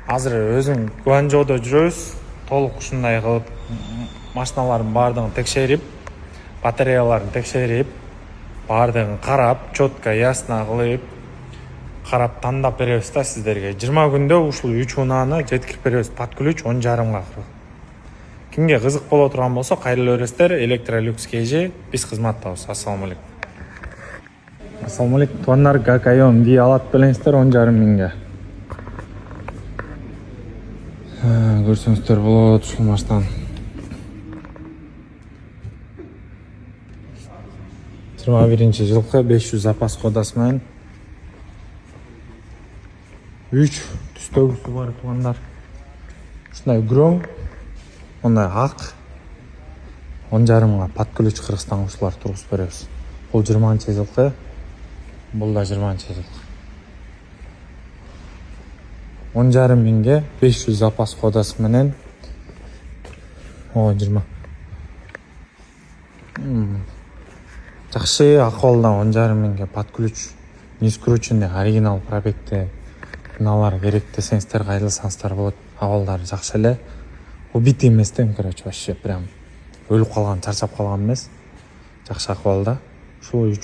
Азыр өзүм Гуанчжоудо жүрөбүз. Толук ушундай кылып машиналардын баардыгын текшерип, батареяларын текшерип, баардыгын карап, четко, ясно кылып, карап тандап беребиз да сиздерге. 20 күндө ушул 3 унааны жеткирип беребиз. Под ключ 10,5-га. Кимге кызык боло турган болсо, кайрылып бересиздер. Electrolux KG биз кызматтабыз. Ассаламу алейкум. Ассаламу алейкум. Тугандар, Гакайон Ви алат белеңиздер 10,5 миңге. Көрсөңүздөр болот ушул машинаны. 21-жылкы 500 запас кодасы менен 3 түстөгүсү бар тугандар. Ушундай гром, мындай ак 10,5-га под ключ Кыргызстанга ушулар тургузуп беребиз. Бул 20-жылкы, бул да 20-жылкы. 10,5 миңге 500 запас кодасы менен 20. Жакшы акыбалда 10,5 миңге под ключ, не скрученный, оригинал пробегте мыналар керек десеңиздер, кайрылсаңыздар болот. Абалдары жакшы эле. Убитый эмес да, короче, вообще прям өлүп калган, чарчап калган эмес. Жакшы акыбалда. Ушул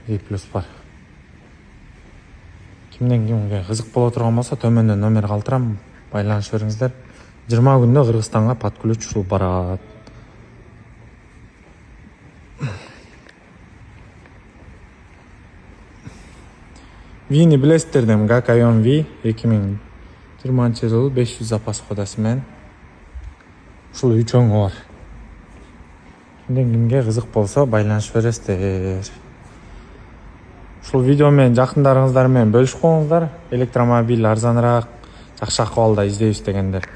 3 плюс бар. Кимден кимге кызык боло турган болсо, төмөндө номер калтырам, байланышып бериңиздер. 20 күндө Кыргызстанга под ключ ушул барат. Вини билесиздер дем, Гакайон Ви 2020-жылы 500 запас кодасы менен ушул 3 оңу бар. Кимден кимге кызык болсо, байланышып бересиздер. Ушул видео менен жакындарыңыздар менен бөлүшүп коюңуздар. Электромобиль арзаныраак, жакшы акыбалда издейбиз дегендер.